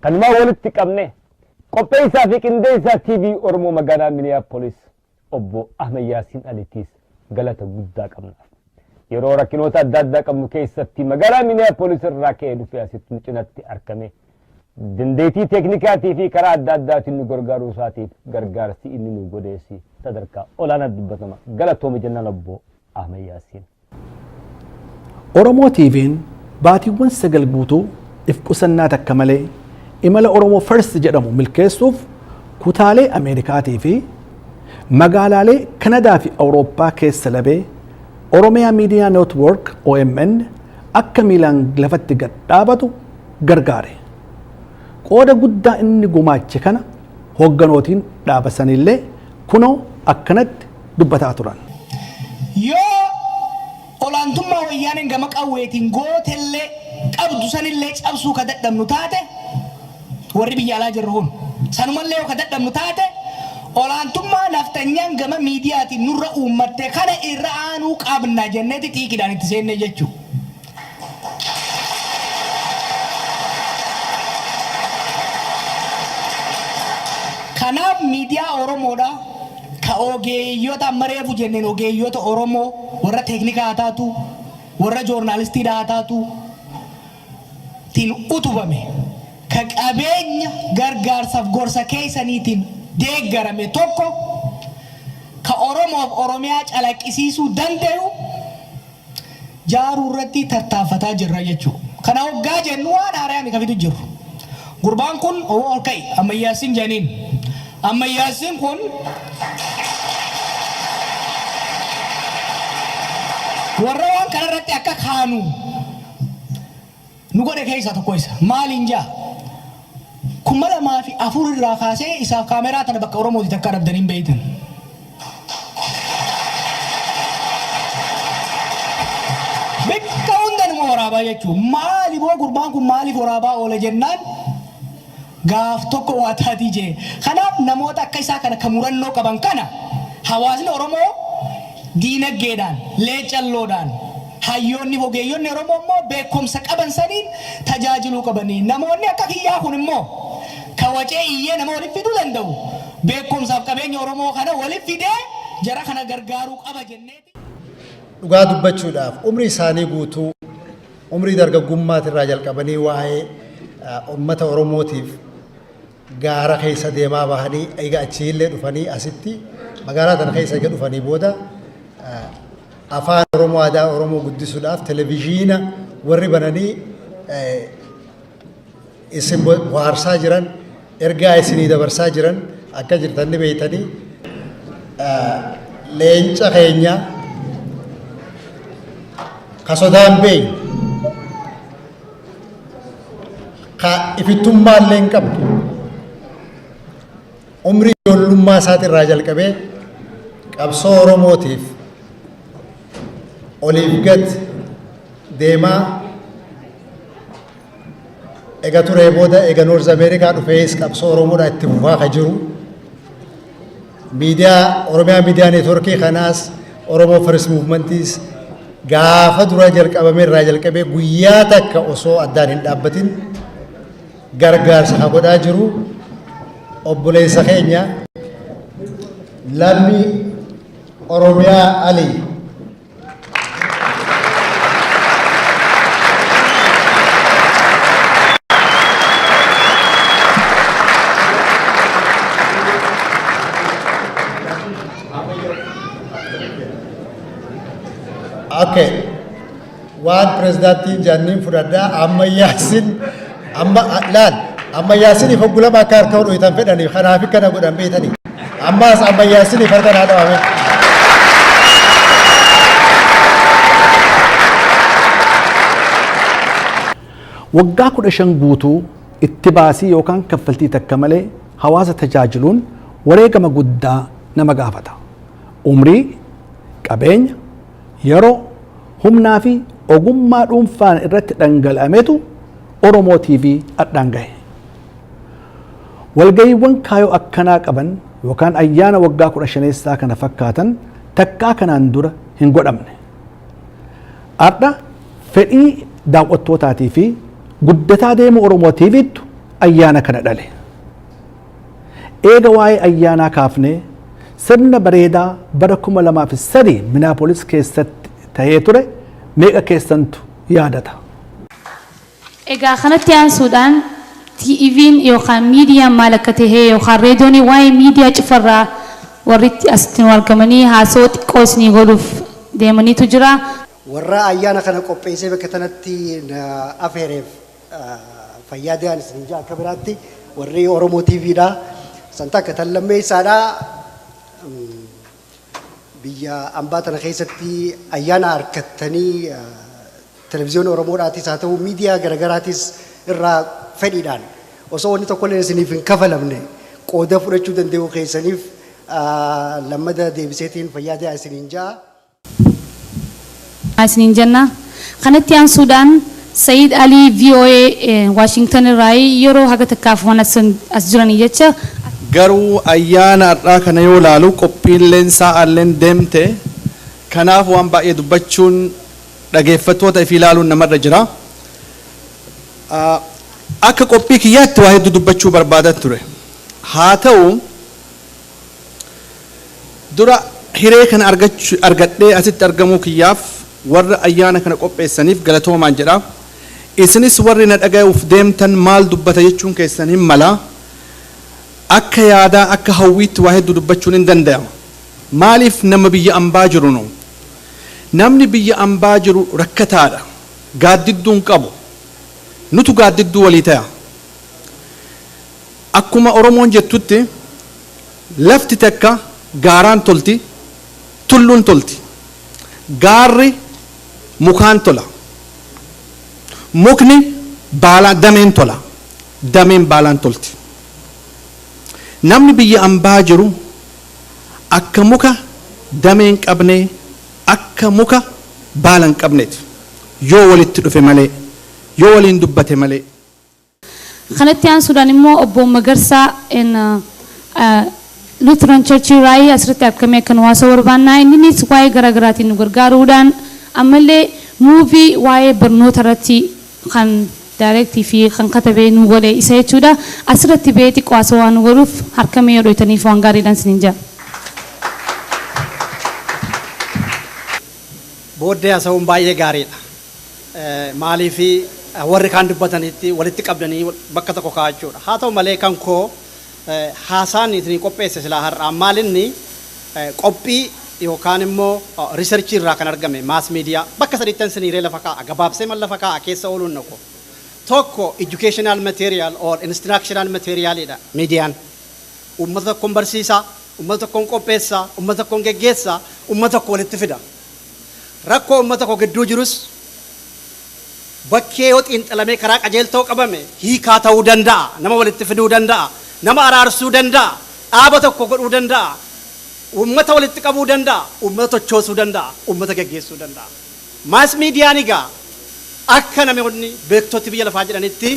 Kanumaa walitti qabne qopheessaa fi qindeessaa TV Oromoo magaalaa Minneapolis obbo Ahmed Yaasiin Alitiis galata guddaa qabnaaf. Yeroo rakkinoota adda addaa qabnu keessatti magaalaa Minneapolis irraa ka'ee dhufee asitti nu cinatti argame. Dandeettii teeknikaatii fi karaa adda addaatiin nu gargaaruu isaatiif gargaarsi inni nu godheessi sadarkaa olaanaa dubbatama. Galatooma jennaan obbo Ahmed Yaasiin. Oromoo TV'n baatiiwwan 9 guutuu if qusannaa takka malee imala Oromoo First jedhamu milkeessuuf kutaalee Ameerikaatii fi magaalaalee Kanadaa fi Awurooppaa keessa labee Oromia Media Network OMN akka miilaan lafatti gad dhaabatu gargaare. Qooda guddaa inni gumaache kana hogganootiin dhaabasanillee kunoo akkanatti dubbataa turan. Yoo olaantummaa wayyaaneen gama qawweetiin gootellee qabdu sanillee cabsuu ka dadhabnu taate warri biyya alaa jirru kun sanumallee yoo ka dadhabnu taate olaantummaa naftanyaan gama miidiyaatiin nurra uummatte kana irra aanuu qabna jenneeti xiiqidhaan itti seenne jechuudha. Kanaaf miidiyaa Oromoodha ka ogeeyyoota amma reefu jenneen ogeeyyoota Oromoo warra teeknikaa haa taatu warra joornaalistiidha haa taatu tiin utubame ka qabeenya gargaarsaaf gorsa keessaniitiin deeggarame tokko ka Oromoof Oromiyaa calaqqisiisuu danda'u jaaruu irratti tartaanfataa jirra jechuudha. Kana hoggaa jennu waan haaraa mi kafitu jiru. Gurbaan kun ol ka'i ammayyaasiin janiin. Ammayyaasiin kun warra waan kanarratti akka kaanu nu godhe keessa tokko isa maaliin jaa kuma lamaa fi afur irraa kaasee isaaf kaameraa tana bakka Oromooti takka dhabdaniin beeytan. Bakka hundanuma waraabaa jechuun maali boo gurbaan kun maaliif waraabaa oole jennaan gaaf tokko waa taatii jee. Kanaaf namoota akka isaa kana kan murannoo qaban kana hawaasni Oromoo diinagdeedhaan leecalloodhaan hayyoonni ogeeyyonni Oromoo immoo beekumsa qaban saniin tajaajiluu qabanii namoonni akka kiyyaa kun immoo kawacee iyyee nama waliif fiduu danda'u beekumsaaf qabeenya Oromoo kana waliif fidee jara kana gargaaruu qaba jennee. Dhugaa dubbachuudhaaf umrii isaanii guutuu umrii dargaggummaatti jalqabanii waa'ee uummata Oromootiif gaara keessa deemaa bahanii egaa achiillee dhufanii asitti magaalaa tana keessa egaa dhufanii booda afaan Oromoo aadaa Oromoo guddisuudhaaf televezyiina warri bananii isin waarsaa jiran ergaa isinii dabarsaa jiran akka jirtan ni beeytanii leenca keenya kasodaan beey ka ifittummaallee hin qabne umrii ijoollummaa isaatirraa jalqabee qabsoo Oromootiif oliif gad deemaa ega turee booda ega Noorz Ameerikaa dhufees qabsoo Oromoodhaa itti fufaa ka jiru miidiyaa Oromiyaa miidiyaa neetworkii kanaas Oromoo First Movementis gaafa dura jalqabame irraa jalqabee guyyaa takka osoo addaan hin dhaabbatin gargaarsa ka godhaa jiru obboleessa keenya lammii Oromiyaa Alii. Okay. Waan pirezidaantiin jaanniin fudhadhaa ammayyaasin ammayyaasin ifa gulama akka harka hodhuutan fedhaniif kanaaf kana godhan beetanii ammaas ammayyaasin ifa kana dhaabame. Waggaa 15 guutuu itti baasii yookaan kaffaltii takka malee hawaasa tajaajiluun wareegama guddaa nama gaafata. Umrii, qabeenya, yeroo humnaa fi ogummaa dhuunfaan irratti dhangala'ametu Oromoo TV adhaan gahe. Walgayiiwwan kaayoo akkanaa qaban yookaan ayyaana waggaa 15 kana fakkaatan takkaa kanaan dura hin godhamne. Adha fedhii daawwattootaatii fi guddataa deemu Oromoo TV'ttu ayyaana kana dhale. Eega waa'ee ayyaanaa kaafnee sirna bareedaa bara 2003 Minneapolis keessatti ta'ee ture meeqa keessantu yaadata. Egaa kanatti aansuudhaan TV'n yookaan miidiyaan maal akka tahee yookaan reediyoon waa'ee miidiyaa cufarraa warri asitti nu argamanii haasoo xiqqoo isinii godhuuf deemaniitu jira. Warra ayyaana kana qopheessee bakka kanatti afeereef fayyaa dee'an isin jaa akka biraatti warri Oromoo TV'dha. Santa akka tallammeessaadha. Biyya ambaa tana keessatti ayyaana harkattanii televezyiyoona Oromoodhaatis haa ta'u miidiyaa garaagaraatis irraa fedhiidhaan osoo wanni tokkollee isiniif hin kafalamne qooda fudhachuu danda'u keessaniif lammada deebiseetiin fayyaa dee'aa isiniin jaa. Isiniin jenna. Kanatti aansuudhaan Sayyid Ali VOA Washington irraa yeroo haga takkaaf waan as jiranii jecha. Garuu ayyaana har'aa kana yoo ilaalu qophiileen sa'aaleen deemte kanaaf waan baay'ee dubbachuun dhageeffattoota fi ilaaluun namarra jira. Akka qophii kiyyaatti waa hedduu dubbachuu barbaadan ture. Haa ta'u dura hiree kana argadhee asitti argamuu kiyyaaf warra ayyaana kana qopheessaniif galatoomaan jedha. Isinis warri na dhaga'uuf deemtan maal dubbata jechuun keessan hin mala. Akka yaadaa akka hawwiitti waa hedduu dubbachuun hin danda'ama. Maaliif nama biyya ambaa jiru nu? Namni biyya ambaa jiru rakkataadha. Gaaddidduu hin qabu. Nutu gaaddidduu walii ta'a. Akkuma Oromoon jettutti lafti takka gaaraan tolti, tulluun tolti. Gaarri mukaan tola. mukni baalaan dameen tola dameen baalaan tolti namni biyya ambaa jiru akka muka dameen qabnee akka muka baalaan qabneeti yoo walitti dhufe malee yoo waliin dubbate malee. Kanatti aansuudhaan immoo obbo Magarsaa Lutheran Church raayii asirratti argamee kan haasa'u barbaannaa innis waa'ee garaagaraatiin nu gargaaruudhaan ammallee muuvii waa'ee barnoota irratti kan daayirektii fi kan katabee nu godhe isa jechuudha asirratti bee xiqqoo haasa'u waan nu godhuuf harkamee yoo dhoytaniif waan gaariidhaan isiniin jira. Booddee haasa'uun baay'ee gaariidha. Maaliif warri kaan dubbatanitti walitti qabdanii bakka tokko kaa'achuudha. Haa ta'u malee kan koo haasaan isin qopheesse silaa har'aa maalinni qophii yookaan immoo riisarchii irraa kan argame maas miidiyaa bakka sadiittan siniiree lafa kaa'a gabaabsee man lafa kaa'a keessa ooluun naqo tokko educational material or instructional materialidha miidiyaan uummata tokkoon barsiisaa uummata tokkoon qopheessaa uummata tokkoon geggeessaa uummata tokko walitti fida rakkoo uummata tokko gidduu jirus bakkee yoo xiinxalamee karaa qajeeltoo qabame hiikaa ta'uu danda'a nama walitti fiduu danda'a nama araarsuu danda'a dhaaba tokko godhuu danda'a ummata walitti qabuu danda'a ummata tochoosuu danda'a ummata geggeessuu danda'a maas miidiyaan egaa akka namoonni beektoti biyya lafaa jedhanitti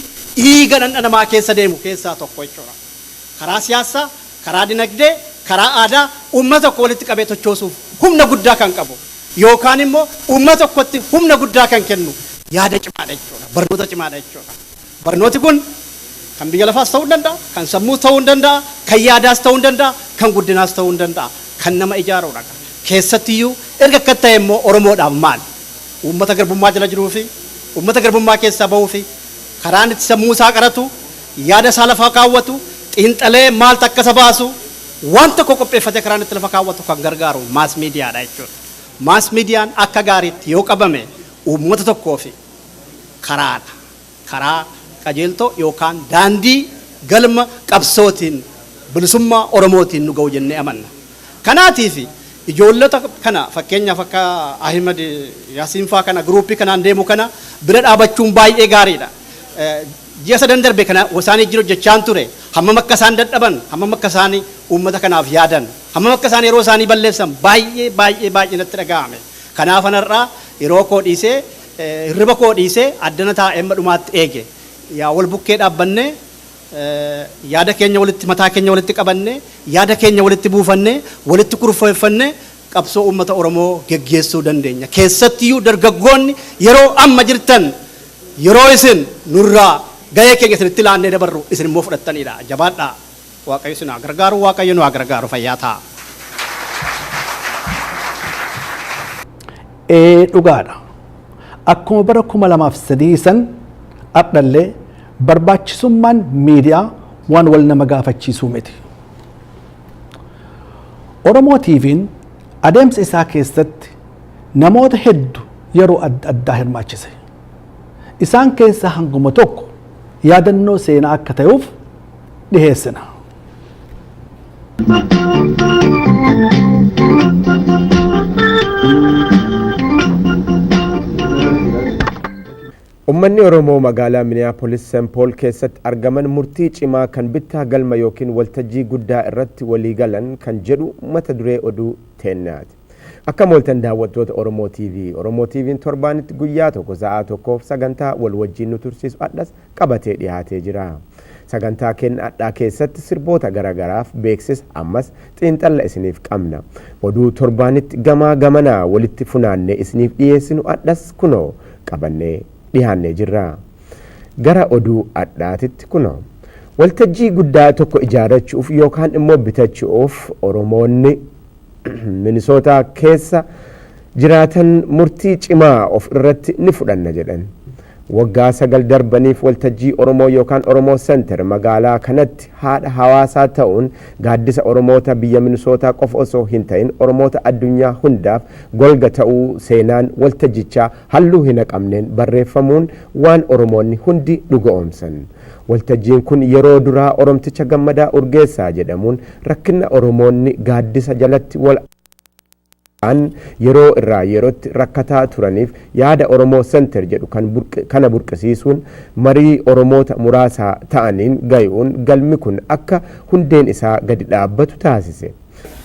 dhiiga dhandha namaa keessa deemu keessaa tokko jechuudha karaa siyaasaa karaa dinagdee karaa aadaa ummata tokko walitti qabee tochoosuuf humna guddaa kan qabu yookaan immoo ummata tokkotti humna guddaa kan kennu yaada cimaadha jechuudha barnoota cimaadha jechuudha barnooti kun kan biyya lafaas ta'uu danda'a kan sammuu ta'uu danda'a kan yaadaas ta'uu danda'a kan guddinaas ta'uu danda'a kan nama ijaaruudha keessattiyyuu erga akka ta'e immoo oromoodhaaf maal uummata garbummaa jala jiruu fi uummata garbummaa keessaa bahuu fi karaan itti sammuu isaa qaratu yaada isaa lafa kaawwatu xiinxalee maaltu akka isa baasu waan tokko qopheeffatee karaan itti lafa kaawwatu kan gargaaru maas miidiyaadha jechuudha maas miidiyaan akka gaariitti yoo qabame uummata tokkoo fi karaadha karaa qajeeltoo yookaan daandii galma qabsootiin bilisummaa oromootiin nu ga'u jennee amanna kanaatiif ijoollota kana fakkeenyaaf akka Ahimad Yaasiin faa kana gruupii kanaan deemu kana bira dhaabachuun baay'ee gaariidha ji'a sadan darbe kana wasaanii jiru jechaan ture hammam akka isaan dadhaban hammam akka isaan uummata kanaaf yaadan hammam akka isaan yeroo isaanii balleessan baay'ee natti dhaga'ame kanaaf anarraa yeroo koo dhiisee hirriba koo dhiisee addana taa'ee dhumaatti eege yaa wal bukkee dhaabbanne yaada keenya walitti mataa keenya walitti qabanne yaada keenya walitti buufanne walitti kurfeeffanne qabsoo uummata Oromoo geggeessuu dandeenya keessattiyyuu dargaggoonni yeroo amma jirtan yeroo isin nurraa gahee keenya isinitti laannee dabarru isin immoo fudhattanidha jabaadhaa waaqayyo isin haa gargaaru waaqayyo nu haa gargaaru fayyaa ta'a. Dhugaadha akkuma bara 2003 san ardhallee barbaachisummaan miidiyaa waan wal nama gaafachiisuu miti. Oromoo TV'n adeemsa isaa keessatti namoota hedduu yeroo adda addaa hirmaachise. Isaan keessaa hanguma tokko yaadannoo seenaa akka ta'uuf dhiheessina. Ummanni Oromoo magaalaa Minneapolis St. Paul keessatti argaman murtii cimaa kan bittaa galma yookiin waltajjii guddaa irratti walii galan kan jedhu mata duree oduu teennaati. Akka mooltan daawwattoota Oromoo TV, Oromoo TV'n torbaanitti guyyaa tokko sa'aa tokkoof sagantaa wal wajjin nu tursiisu addas qabatee dhiyaatee jira. Sagantaa keenya addaa keessatti sirboota garagaraaf beeksisa ammas xiinxalla isiniif qabna. Oduu torbaanitti gamaa gamanaa walitti funaannee isiniif dhiyeessinu addas kunoo qabannee dhiyaannee jirra. Gara oduu addaatitti kunoo waltajjii guddaa tokko ijaarrachuuf yookaan immoo bitachuuf Oromoonni Minnesota keessa jiraatan murtii cimaa of irratti ni fudhanna jedhan. Waggaa 9 darbaniif waltajjii Oromoo yookaan Oromoo Center magaalaa kanatti haadha hawaasaa ta'uun gaaddisa Oromoota biyya Minnesota qofa osoo hin ta'in Oromoota addunyaa hundaaf golga ta'uu seenaan waltajjichaa halluu hin qabneen barreeffamuun waan Oromoonni hundi dhugoomsan. Waltajjiin kun yeroo duraa Oromticha Gammadaa Urgeessaa jedhamuun rakkina Oromoonni gaaddisa jalatti wal yeroo irraa yerootti rakkataa turaniif yaada Oromoo Center jedhu kana burqisiisuun marii Oromoota muraasaa ta'aniin gayuun galmi kun akka hundeen isaa gadi dhaabbatu taasise.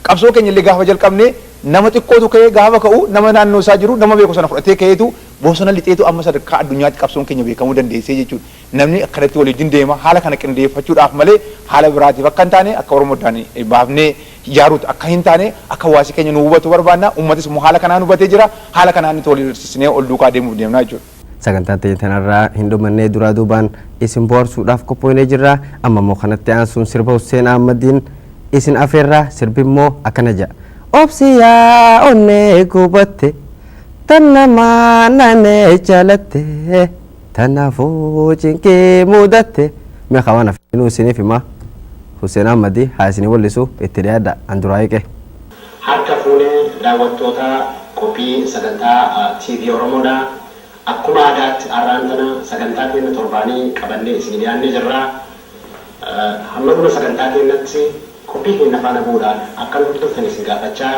Qabsoo keenya illee gaafa jalqabne nama xiqqootu ka'ee gaafa ka'u nama naannoo isaa jiru nama beeku sana fudhatee ka'eetu bosona lixeetu amma sadarkaa addunyaatti qabsoon keenya beekamuu dandeessee jechuudha. Namni akkanatti waliin deema haala kana qindeeffachuudhaaf malee haala biraatiif akka hin taane akka Oromoodhaan baafnee ijaaruutu akka hin taane akka hawaasi keenya nu hubatu barbaanna. Uummatis immoo haala kanaan hubatee jira. Haala kanaan itti waliin horsiisnee ol duukaa deemuuf deemnaa jechuudha. Sagantaa tanarraa hin dhumannee duraa duubaan isin bohaarsuudhaaf qophoonee jirra. Amma immoo kanatti aansuun sirba Hussein Ahmadiin isin afeerraa sirbi immoo akkana jedha. Obsiyaa onnee gubatte tan namaa naannee jaalatte tanaafuu cinqee mudatte mee kawan afinuu isiniif himaa Hussein Ahmadi haa isinii wallisu itti dhiyaadha anduraa eeqe. Harka fuunee daawwattoota qophii sagantaa TV Oromoodhaa akkuma aadaatti har'aan tana sagantaa keenya torbaanii qabannee isin dhiyaannee jirra. Hamma dhuma sagantaa keenyatti qophii keenya faana bu'uudhaan akka hordoftan isin gaafachaa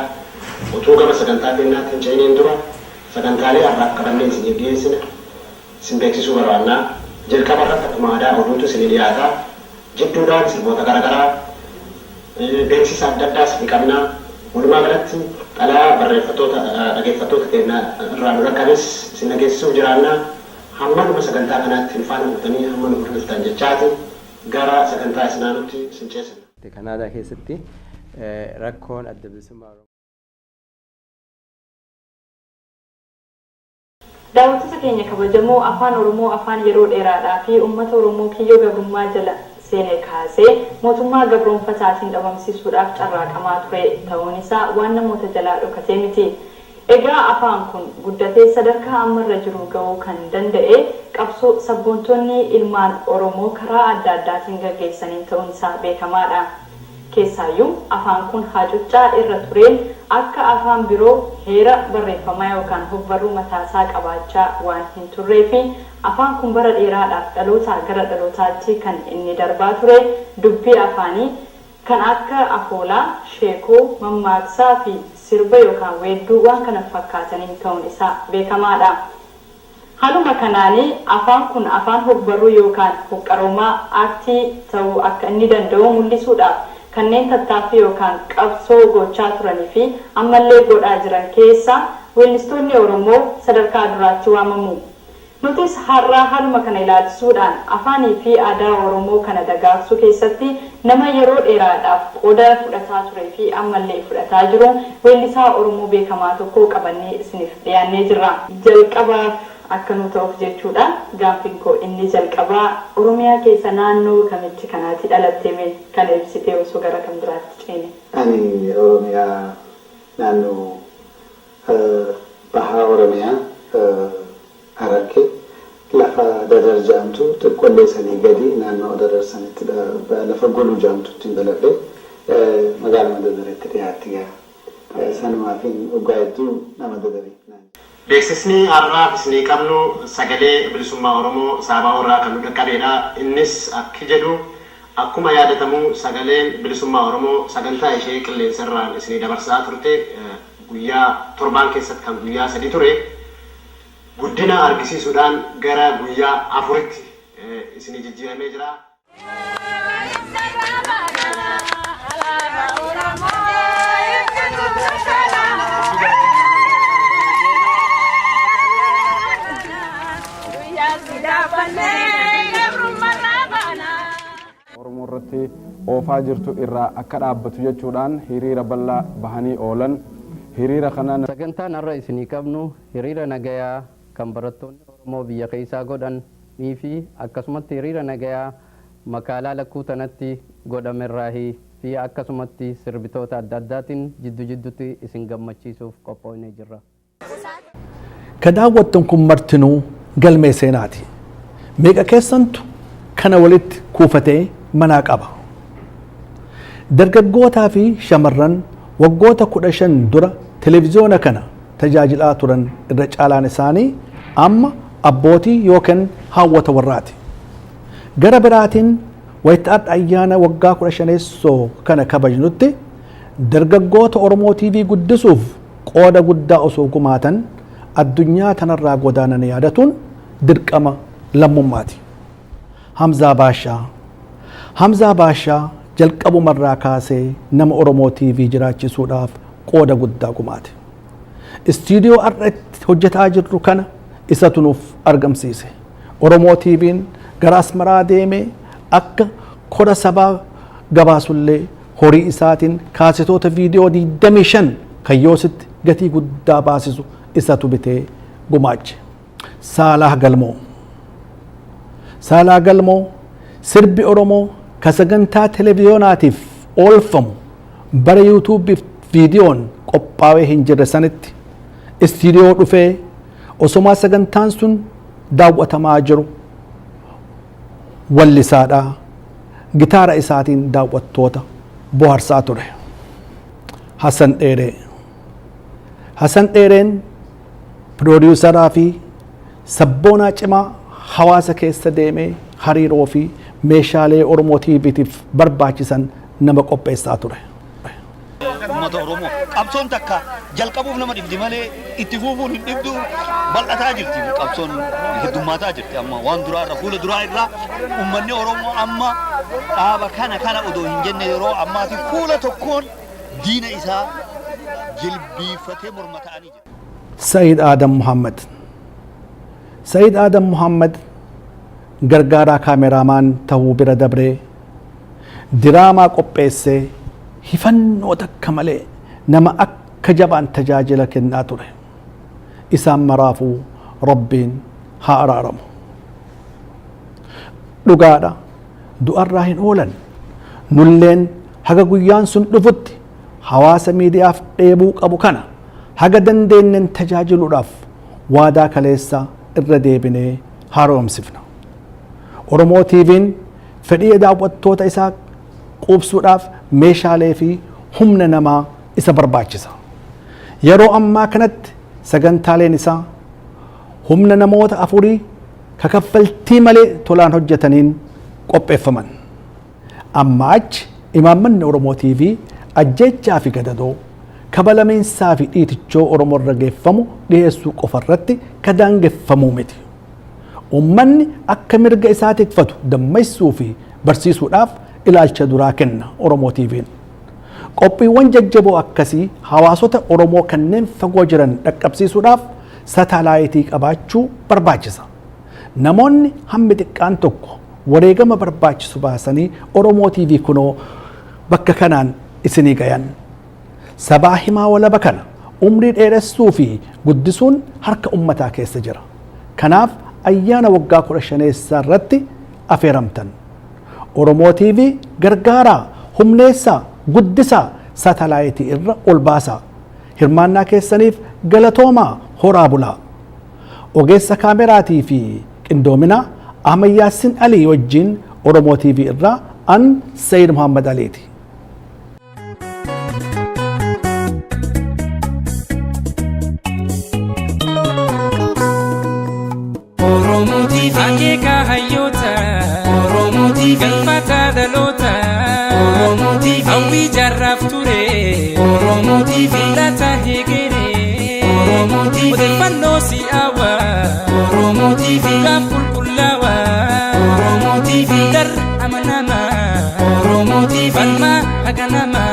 utuu gama sagantaa keenyaatti hin ceeniin dura sagantaalee har'aaf qabannee isin dhiyeessina isin beeksisuu barbaanna. Jalqaba irratti akkuma aadaa oduutu isin dhiyaata. Jidduudhaan sirboota garaagaraa beeksisa adda addaas ni qabna. Walumaa galatti xalayaa barreeffattoota dhaggeeffattoota keenya irraa nu rakkanis isin dhageessisuuf jiraanna. Hamma dhuma sagantaa kanaatti hin faana buutanii hamma nu hordoftan jechaati gara sagantaa isinaanutti isin ceesina. Kanaadaa keessatti rakkoon adda bilisummaa Daawwattoota keenya kabajamoo afaan Oromoo afaan yeroo dheeraadhaa fi uummata Oromoo kiyyoo gabrummaa jala seenee kaasee mootummaa gabroonfataatiin dhabamsiisuudhaaf carraaqamaa ture ta'uun isaa waan namoota jalaa dhokatee miti. Egaa afaan kun guddatee sadarkaa ammarra jiru ga'uu kan danda'e qabsoo sabboontonni ilmaan Oromoo karaa adda addaatiin gaggeessaniin ta'uun isaa beekamaadha. Keessaayyuu afaan kun hacuuccaa irra tureen akka afaan biroo heera barreeffamaa yookaan hogbarruu mataasaa qabaachaa waan hin turree fi afaan kun bara dheeraadhaaf dhalootaa gara dhalootaatti kan inni darbaa ture dubbii afaanii kan akka afoolaa, sheekoo, mammaaksaa fi sirba yookaan weedduu waan kana fakkaataniin ta'uun isaa beekamaadha. Haaluma kanaanii afaan kun afaan hogbarruu yookaan hoqqaroomaa aartii ta'uu akka inni danda'u mul'isuudhaaf kanneen tattaaffii yookaan qabsoo gochaa turanii fi ammallee godhaa jiran keessa weellistoonni Oromoo sadarkaa duraatti waamamu. Nutis har'aa haaluma kana ilaalchisuudhaan afaanii fi aadaa Oromoo kana dagaagsuu keessatti nama yeroo dheeraadhaaf qooda fudhataa turee fi ammallee fudhataa jiru weellisaa Oromoo beekamaa tokko qabannee isiniif dhiyaannee jirra. Jalqabaaf akka nu ta'uuf jechuudhaan gaaffiin koo inni jalqabaa Oromiyaa keessa naannoo kamitti kanaatti dhalattee kana ibsitee osoo gara kam biraatti ceene? Ani Oromiyaa naannoo bahaa Oromiyaa Hararge lafa dadar jaamtu xiqqollee sanii gadi naannoo dadar sanitti lafa goluu jaamtutti daladhe magaalaa dadaretti dhiyaatti gaa sanumaaf dhugaa hedduu nama dadarii. Beeksisni har'aaf isinii qabnu sagalee bilisummaa Oromoo saabaa irraa kan nu dhaqqabeedha. Innis akka jedhu akkuma yaadatamu sagaleen bilisummaa Oromoo sagantaa ishee qilleensarraan isinii dabarsaa turte guyyaa torbaan keessatti kan guyyaa 3 ture. Guddina argisiisuudhaan gara guyyaa 4tti isinii jijjiiramee jira. Oromoo irratti oofaa jirtu irraa akka dhaabbatu jechuudhaan hiriira bal'aa bahanii oolan. Hiriira kanaan sagantaan har'a isinii qabnu hiriira nagayaa kan barattoonni Oromoo biyya keessaa godhanii fi akkasumatti hiriira nagayaa magaalaa lakkuu tanatti godhamerraa fi akkasumatti sirbitoota adda addaatiin jidduutti isin gammachiisuuf qophoonee jirra. Ka daawwattan kun martinuu galmee seenaati. Meeqa keessantu kana walitti kuufatee manaa qaba. Dargaggootaa fi shamarran waggoota 15 dura televiziyoona kana tajaajilaa turan irra caalaan isaanii amma abbootii yookaan hawwata warraati. Gara biraatiin wayitaadha ayyaana waggaa 15 kana kabajnutti dargaggoota Oromoo TV guddisuuf qooda guddaa osoo gumaatan addunyaa tanarraa godaanan yaadatuun dirqama lammummaati. Hamzaa Baashaa jalqabumarraa kaasee nama Oromoo TV jiraachisuudhaaf qooda guddaa gumaate. Istiidiyoo har'atti hojjetaa jirru kana isatu nuuf argamsiise. Oromoo TV'n gara Asmaraa deemee akka koda sabaa gabaasullee horii isaatiin kaasetoota viidiyoo 25 kan yoositti gatii guddaa baasisu isatu bitee gumaache. Saalaa Galmoo sirbi Oromoo ka sagantaa televizyoonaatiif oolfamu bara yuutuubiif viidiyoon qophaa'ee hin jirre sanitti istiidiyoo dhufee osoma sagantaan sun daawwatamaa jiru wallisaadhaa gitaara isaatiin daawwattoota bohaarsaa ture. Hasan Dheereen piroodiisaraa fi sabboonaa cimaa hawaasa keessa deemee hariiroo fi meeshaalee Oromoo TV'tiif barbaachisan nama qopheessaa ture. Uummata Oromoo qabsoon takka jalqabuuf nama dhibdi malee itti fufuun hin dhibdu bal'ataa jirti. Qabsoon heddummaataa jirti amma waan duraarra fuula duraa irraa uummanni Oromoo amma dhaaba kana odoo hin jenne yeroo ammaati fuula tokkoon diina isaa jilbiifatee morma ta'anii jiru. Sayyid Adam Muhammad gargaaraa kaameramaan ta'uu bira dabree diraamaa qopheessee hifannoo takka malee nama akka jabaan tajaajila kennaa ture. Isaan maraafuu Rabbiin haa araaramu. Dhugaadha du'arraa hin oolan. Nulleen haga guyyaan sun dhufutti hawaasa miidiyaaf dheebuu qabu kana haga dandeenyen tajaajiluudhaaf waadaa kaleessaa irra deebinee haaromsifna. Oromoo TV'n fedhii daawwattoota isaa quubsuudhaaf meeshaalee fi humna namaa isa barbaachisa. Yeroo ammaa kanatti sagantaaleen isaa humna namoota 4 kakaffaltii malee tolaan hojjetaniin qopheeffaman. Amma achi imaammanni Oromoo TV ajjechaa fi gadadoo kabalamiinsaa fi dhiitichoo Oromoo irra geeffamu dhiyeessuu qofa irratti kadaangeffamuu miti. Uummanni akka mirga isaa tikfatu dammaysuu fi barsiisuudhaaf ilaalcha duraa kenna Oromoo TV'n. Qophiiwwan jajjaboo akkasii hawaasota Oromoo kanneen fagoo jiran dhaqqabsiisuudhaaf satalaayitii qabaachuu barbaachisa. Namoonni hammi xiqqaan tokko wareegama barbaachisu baasanii Oromoo TV kunoo bakka kanaan isinii gayan. Sabaa himaa walaba kana umrii dheeressuu fi guddisuun harka ummataa keessa jira. Kanaaf ayyaana waggaa 15 irratti affeeramtan. Oromoo TV gargaaraa, humneessaa, guddisaa, satalaayitii irra ol baasaa. Hirmaannaa keessaniif galatoomaa horaa bulaa. Ogeessa kaameraatii fi qindoominaa Ahmad Yaasin Alii wajjin Oromoo TV irraa an Sayyid Muhammad Aliiti. Oromoo TV akeeka hayyoota Oromoo TV galfata dhaloota Oromoo TV hawwii jarraaf ture Oromoo TV laata heegere Oromoo TV odeeffannoo si'aawa Oromoo TV gaaf qulqullaawa Oromoo TV dar amanama Oromoo TV falma haganama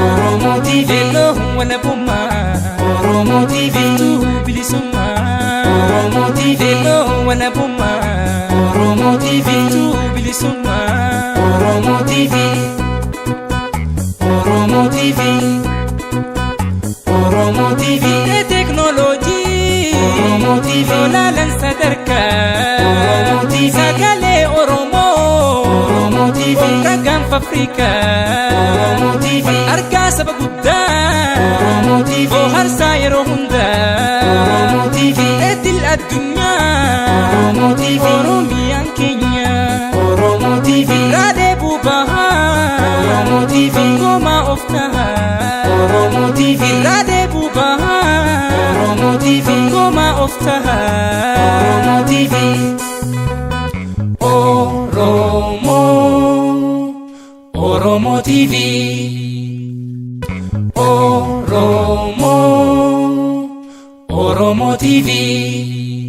Oromoo TV leelloo walabummaa Oromoo TV tu bilisummaa Oromoo TV leelloo walabummaa Oromoo TV tu bilisummaa Oromoo TV Oromoo TV Oromoo TV teknooloojii Oromoo TV olaalan sadarkaa Oromoo TV sagalee Oromoo Oromoo TV gaanfa Afrikaa Oromoo TV argaa saba guddaa Oromoo TV bohaarsaa yeroo hundaa Oromoo TV idil addunyaa Oromoo TV Oromiyaan keenya Oromoo TV raadee buubahaa Oromoo TV gomaa of tahaa Oromoo TV raadee buubahaa Oromoo TV gomaa of tahaa Oromoo TV Oromoo TV Oromoo Oromo TV.